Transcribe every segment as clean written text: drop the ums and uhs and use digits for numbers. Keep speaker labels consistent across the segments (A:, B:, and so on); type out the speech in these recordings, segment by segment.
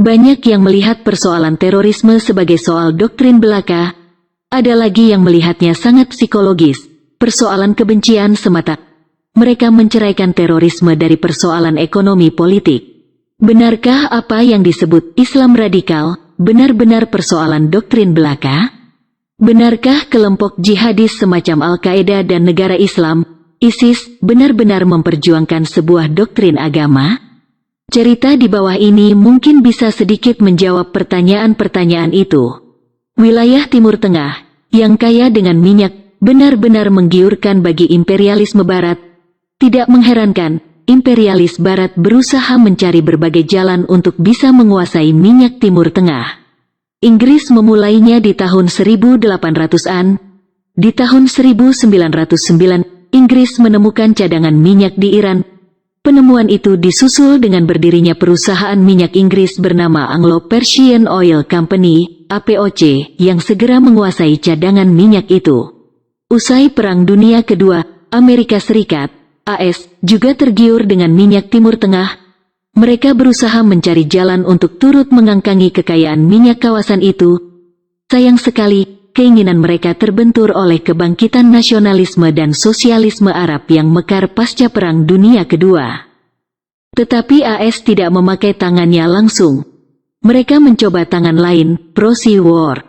A: Banyak yang melihat persoalan terorisme sebagai soal doktrin belaka, ada lagi yang melihatnya sangat psikologis, persoalan kebencian semata. Mereka menceraikan terorisme dari persoalan ekonomi politik. Benarkah apa yang disebut Islam radikal benar-benar persoalan doktrin belaka? Benarkah kelompok jihadis semacam Al-Qaeda dan negara Islam, ISIS, benar-benar memperjuangkan sebuah doktrin agama? Cerita di bawah ini mungkin bisa sedikit menjawab pertanyaan-pertanyaan itu. Wilayah Timur Tengah, yang kaya dengan minyak, benar-benar menggiurkan bagi imperialisme Barat. Tidak mengherankan, imperialis Barat berusaha mencari berbagai jalan untuk bisa menguasai minyak Timur Tengah. Inggris memulainya di tahun 1800-an. Di tahun 1909, Inggris menemukan cadangan minyak di Iran. Penemuan itu disusul dengan berdirinya perusahaan minyak Inggris bernama Anglo-Persian Oil Company, APOC, yang segera menguasai cadangan minyak itu. Usai Perang Dunia Kedua, Amerika Serikat, AS, juga tergiur dengan minyak Timur Tengah. Mereka berusaha mencari jalan untuk turut mengangkangi kekayaan minyak kawasan itu. Sayang sekali, keinginan mereka terbentur oleh kebangkitan nasionalisme dan sosialisme Arab yang mekar pasca Perang Dunia Kedua. Tetapi AS tidak memakai tangannya langsung. Mereka mencoba tangan lain, pro-war.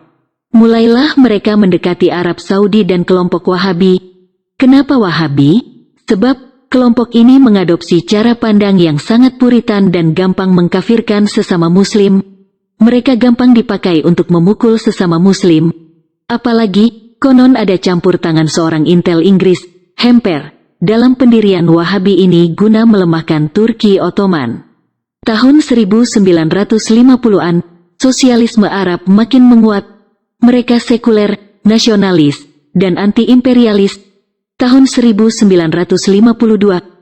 A: Mulailah mereka mendekati Arab Saudi dan kelompok Wahabi. Kenapa Wahabi? Sebab kelompok ini mengadopsi cara pandang yang sangat puritan dan gampang mengkafirkan sesama Muslim. Mereka gampang dipakai untuk memukul sesama Muslim. Apalagi, konon ada campur tangan seorang intel Inggris, Hemper, dalam pendirian Wahabi ini guna melemahkan Turki Ottoman. Tahun 1950-an, sosialisme Arab makin menguat. Mereka sekuler, nasionalis, dan anti-imperialis. Tahun 1952,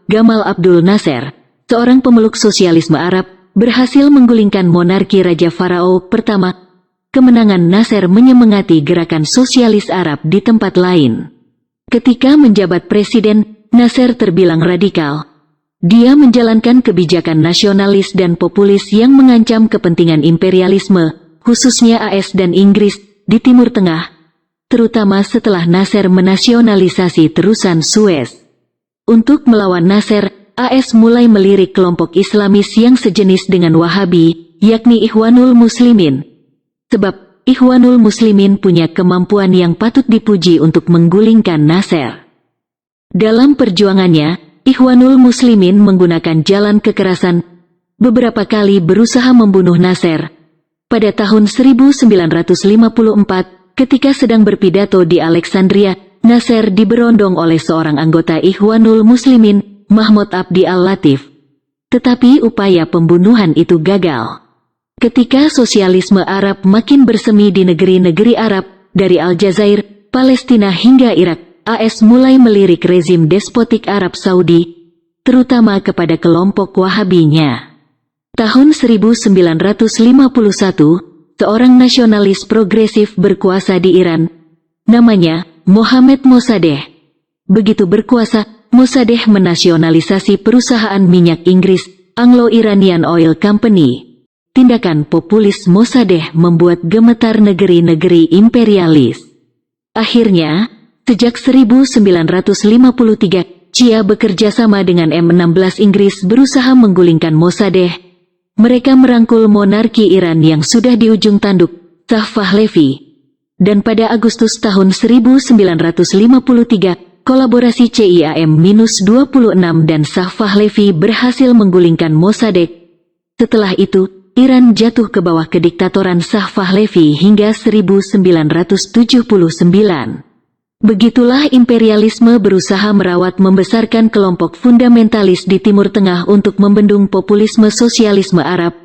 A: Gamal Abdul Nasser, seorang pemeluk sosialisme Arab, berhasil menggulingkan monarki Raja Farao pertama. Kemenangan Nasser menyemangati gerakan sosialis Arab di tempat lain. Ketika menjabat presiden, Nasser terbilang radikal. Dia menjalankan kebijakan nasionalis dan populis yang mengancam kepentingan imperialisme, khususnya AS dan Inggris, di Timur Tengah, terutama setelah Nasser menasionalisasi terusan Suez. Untuk melawan Nasser, AS mulai melirik kelompok Islamis yang sejenis dengan Wahabi, yakni Ikhwanul Muslimin. Sebab Ikhwanul Muslimin punya kemampuan yang patut dipuji untuk menggulingkan Nasser. Dalam perjuangannya, Ikhwanul Muslimin menggunakan jalan kekerasan, beberapa kali berusaha membunuh Nasser. Pada tahun 1954, ketika sedang berpidato di Alexandria, Nasser diberondong oleh seorang anggota Ikhwanul Muslimin, Mahmud Abdi Al-Latif. Tetapi upaya pembunuhan itu gagal. Ketika sosialisme Arab makin bersemi di negeri-negeri Arab, dari Aljazair, Palestina hingga Irak, AS mulai melirik rezim despotik Arab Saudi, terutama kepada kelompok Wahabinya. Tahun 1951, seorang nasionalis progresif berkuasa di Iran, namanya Mohammad Mossadegh. Begitu berkuasa, Mossadegh menasionalisasi perusahaan minyak Inggris, Anglo-Iranian Oil Company. Tindakan populis Mossadegh membuat gemetar negeri-negeri imperialis. Akhirnya, sejak 1953, CIA bekerja sama dengan M16 Inggris berusaha menggulingkan Mossadegh. Mereka merangkul monarki Iran yang sudah di ujung tanduk, Shah Pahlavi. Dan pada Agustus tahun 1953, kolaborasi CIAM-26 dan Shah Pahlavi berhasil menggulingkan Mossadegh. Setelah itu, Iran jatuh ke bawah kediktatoran Shah Pahlavi hingga 1979. Begitulah imperialisme berusaha merawat membesarkan kelompok fundamentalis di Timur Tengah untuk membendung populisme sosialisme Arab.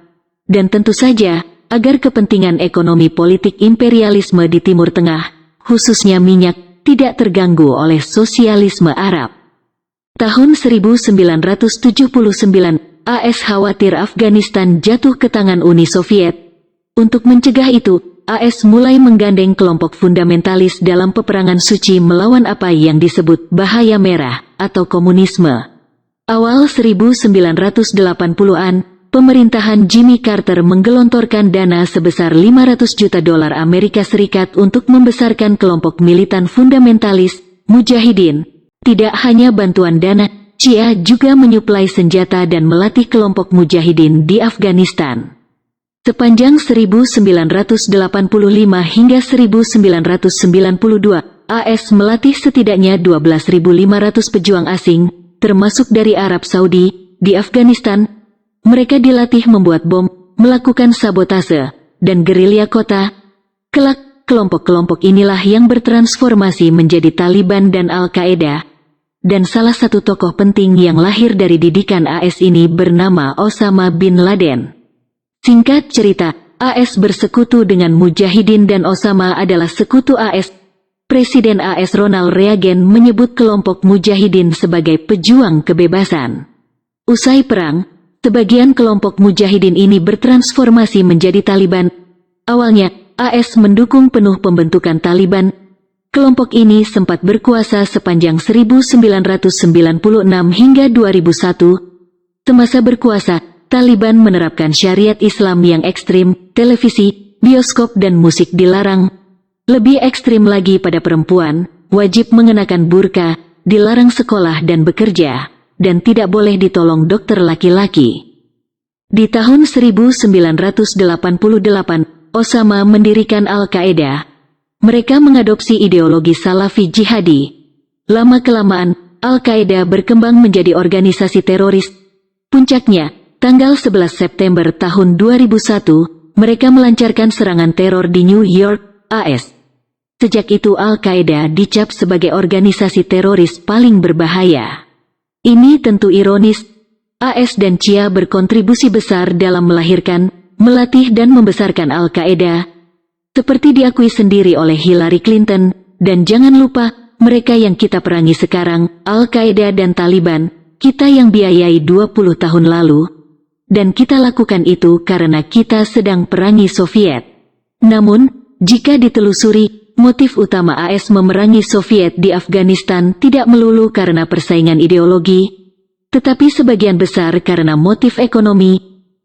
A: Dan tentu saja, agar kepentingan ekonomi politik imperialisme di Timur Tengah, khususnya minyak, tidak terganggu oleh sosialisme Arab. Tahun 1979, AS khawatir Afghanistan jatuh ke tangan Uni Soviet. Untuk mencegah itu, AS mulai menggandeng kelompok fundamentalis dalam peperangan suci melawan apa yang disebut bahaya merah atau komunisme. Awal 1980-an, pemerintahan Jimmy Carter menggelontorkan dana sebesar 500 juta dolar Amerika Serikat untuk membesarkan kelompok militan fundamentalis, Mujahidin. Tidak hanya bantuan dana, Chia juga menyuplai senjata dan melatih kelompok Mujahidin di Afghanistan. Sepanjang 1985 hingga 1992, AS melatih setidaknya 12.500 pejuang asing, termasuk dari Arab Saudi, di Afghanistan. Mereka dilatih membuat bom, melakukan sabotase, dan gerilya kota. Kelak, kelompok-kelompok inilah yang bertransformasi menjadi Taliban dan Al-Qaeda. Dan salah satu tokoh penting yang lahir dari didikan AS ini bernama Osama bin Laden. Singkat cerita, AS bersekutu dengan Mujahidin dan Osama adalah sekutu AS. Presiden AS Ronald Reagan menyebut kelompok Mujahidin sebagai pejuang kebebasan. Usai perang, sebagian kelompok Mujahidin ini bertransformasi menjadi Taliban. Awalnya, AS mendukung penuh pembentukan Taliban. Kelompok ini sempat berkuasa sepanjang 1996 hingga 2001. Semasa berkuasa, Taliban menerapkan syariat Islam yang ekstrim, televisi, bioskop dan musik dilarang. Lebih ekstrim lagi pada perempuan, wajib mengenakan burka, dilarang sekolah dan bekerja, dan tidak boleh ditolong dokter laki-laki. Di tahun 1988, Osama mendirikan Al-Qaeda. Mereka mengadopsi ideologi Salafi jihadi. Lama-kelamaan, Al-Qaeda berkembang menjadi organisasi teroris. Puncaknya, tanggal 11 September tahun 2001, mereka melancarkan serangan teror di New York, AS. Sejak itu Al-Qaeda dicap sebagai organisasi teroris paling berbahaya. Ini tentu ironis. AS dan Chia berkontribusi besar dalam melahirkan, melatih dan membesarkan Al-Qaeda, seperti diakui sendiri oleh Hillary Clinton. Dan jangan lupa, mereka yang kita perangi sekarang, Al-Qaeda dan Taliban, kita yang biayai 20 tahun lalu. Dan kita lakukan itu karena kita sedang perangi Soviet. Namun, jika ditelusuri, motif utama AS memerangi Soviet di Afghanistan tidak melulu karena persaingan ideologi, tetapi sebagian besar karena motif ekonomi.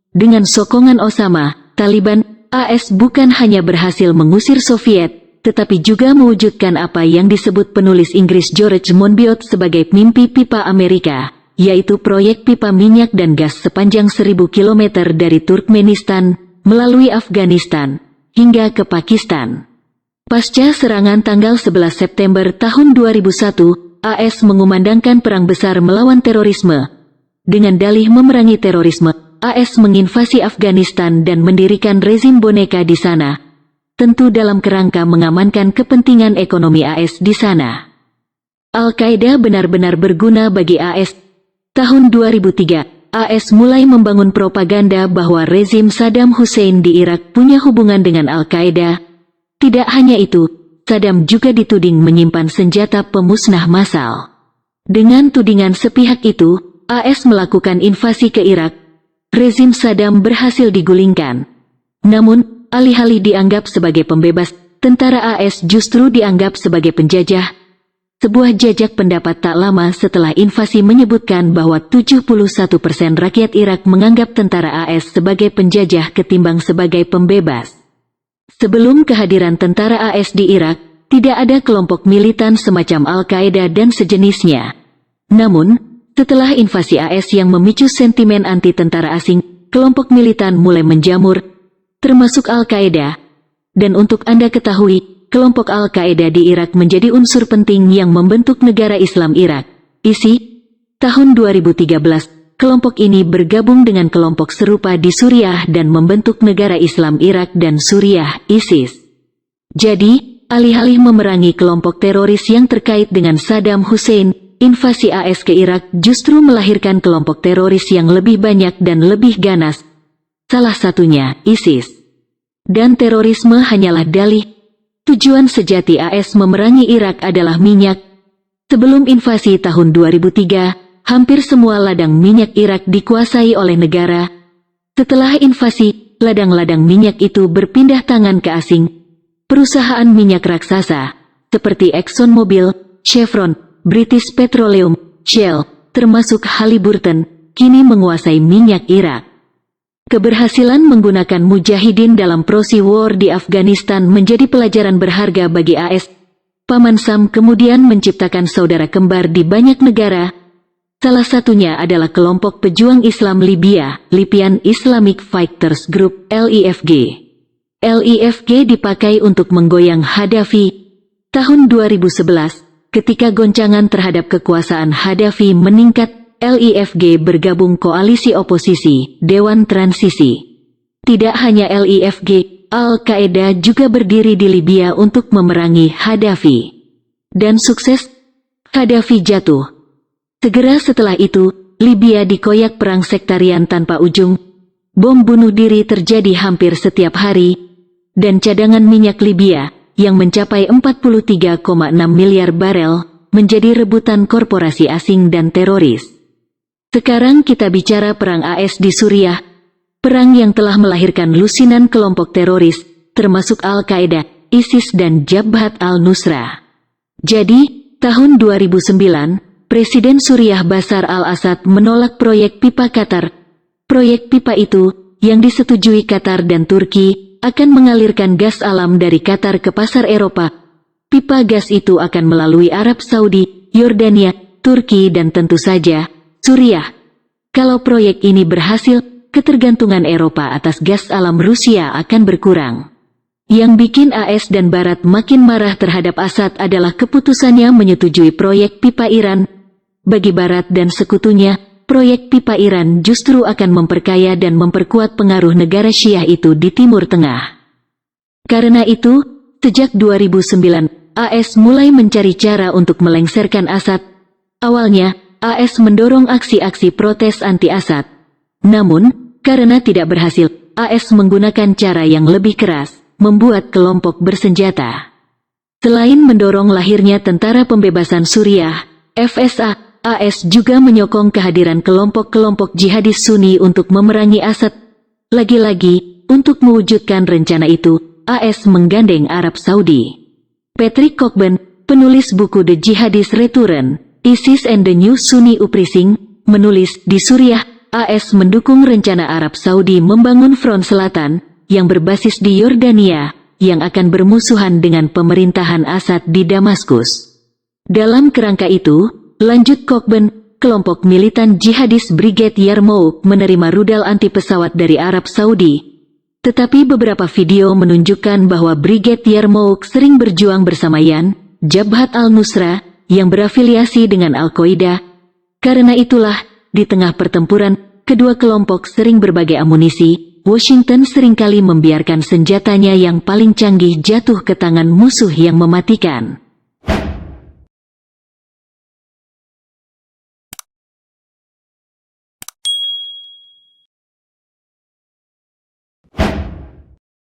A: Dengan sokongan Osama, Taliban, AS bukan hanya berhasil mengusir Soviet, tetapi juga mewujudkan apa yang disebut penulis Inggris George Monbiot sebagai mimpi pipa Amerika, yaitu proyek pipa minyak dan gas sepanjang 1.000 km dari Turkmenistan, melalui Afghanistan, hingga ke Pakistan. Pasca serangan tanggal 11 September tahun 2001, AS mengumandangkan perang besar melawan terorisme. Dengan dalih memerangi terorisme, AS menginvasi Afghanistan dan mendirikan rezim boneka di sana, tentu dalam kerangka mengamankan kepentingan ekonomi AS di sana. Al-Qaeda benar-benar berguna bagi AS. Tahun 2003, AS mulai membangun propaganda bahwa rezim Saddam Hussein di Irak punya hubungan dengan Al-Qaeda. Tidak hanya itu, Saddam juga dituding menyimpan senjata pemusnah massal. Dengan tudingan sepihak itu, AS melakukan invasi ke Irak. Rezim Saddam berhasil digulingkan. Namun, alih-alih dianggap sebagai pembebas, tentara AS justru dianggap sebagai penjajah. Sebuah jajak pendapat tak lama setelah invasi menyebutkan bahwa 71% rakyat Irak menganggap tentara AS sebagai penjajah ketimbang sebagai pembebas. Sebelum kehadiran tentara AS di Irak, tidak ada kelompok militan semacam Al-Qaeda dan sejenisnya. Namun, setelah invasi AS yang memicu sentimen anti tentara asing, kelompok militan mulai menjamur, termasuk Al-Qaeda. Dan untuk Anda ketahui, kelompok Al-Qaeda di Irak menjadi unsur penting yang membentuk negara Islam Irak, ISI. Tahun 2013, kelompok ini bergabung dengan kelompok serupa di Suriah dan membentuk negara Islam Irak dan Suriah, ISIS. Jadi, alih-alih memerangi kelompok teroris yang terkait dengan Saddam Hussein, invasi AS ke Irak justru melahirkan kelompok teroris yang lebih banyak dan lebih ganas. Salah satunya, ISIS. Dan terorisme hanyalah dalih. Tujuan sejati AS memerangi Irak adalah minyak. Sebelum invasi tahun 2003, hampir semua ladang minyak Irak dikuasai oleh negara. Setelah invasi, ladang-ladang minyak itu berpindah tangan ke asing. Perusahaan minyak raksasa, seperti ExxonMobil, Chevron, British Petroleum, Shell, termasuk Halliburton, kini menguasai minyak Irak. Keberhasilan menggunakan mujahidin dalam proxy war di Afghanistan menjadi pelajaran berharga bagi AS. Paman Sam kemudian menciptakan saudara kembar di banyak negara. Salah satunya adalah kelompok pejuang Islam Libya, Libyan Islamic Fighters Group (LIFG). LIFG dipakai untuk menggoyang Gaddafi. Tahun 2011, ketika goncangan terhadap kekuasaan Gaddafi meningkat, LIFG bergabung koalisi oposisi, Dewan Transisi. Tidak hanya LIFG, Al-Qaeda juga berdiri di Libya untuk memerangi Gaddafi. Dan sukses, Gaddafi jatuh. Segera setelah itu, Libya dikoyak perang sektarian tanpa ujung. Bom bunuh diri terjadi hampir setiap hari, dan cadangan minyak Libya, yang mencapai 43,6 miliar barel, menjadi rebutan korporasi asing dan teroris. Sekarang kita bicara perang AS di Suriah, perang yang telah melahirkan lusinan kelompok teroris, termasuk Al-Qaeda, ISIS dan Jabhat al-Nusra. Jadi, tahun 2009, Presiden Suriah Bashar al-Assad menolak proyek pipa Qatar. Proyek pipa itu, yang disetujui Qatar dan Turki, akan mengalirkan gas alam dari Qatar ke pasar Eropa. Pipa gas itu akan melalui Arab Saudi, Yordania, Turki dan tentu saja, Suriah. Kalau proyek ini berhasil, ketergantungan Eropa atas gas alam Rusia akan berkurang. Yang bikin AS dan Barat makin marah terhadap Assad adalah keputusannya menyetujui proyek pipa Iran. Bagi Barat dan sekutunya, proyek pipa Iran justru akan memperkaya dan memperkuat pengaruh negara Syiah itu di Timur Tengah. Karena itu, sejak 2009, AS mulai mencari cara untuk melengsarkan Assad. Awalnya, AS mendorong aksi-aksi protes anti-Assad. Namun, karena tidak berhasil, AS menggunakan cara yang lebih keras, membuat kelompok bersenjata. Selain mendorong lahirnya Tentara Pembebasan Suriah, FSA, AS juga menyokong kehadiran kelompok-kelompok jihadis Sunni untuk memerangi Assad. Lagi-lagi, untuk mewujudkan rencana itu, AS menggandeng Arab Saudi. Patrick Cockburn, penulis buku The Jihadist Return, ISIS and the New Sunni Uprising, menulis, di Suriah, AS mendukung rencana Arab Saudi membangun front selatan, yang berbasis di Yordania, yang akan bermusuhan dengan pemerintahan Assad di Damaskus. Dalam kerangka itu, lanjut Cockburn, kelompok militan jihadis Brigade Yarmouk menerima rudal anti-pesawat dari Arab Saudi. Tetapi beberapa video menunjukkan bahwa Brigade Yarmouk sering berjuang bersama Jabhat al-Nusra, yang berafiliasi dengan Al-Qaeda. Karena itulah, di tengah pertempuran, kedua kelompok sering berbagi amunisi. Washington seringkali membiarkan senjatanya yang paling canggih jatuh ke tangan musuh yang mematikan.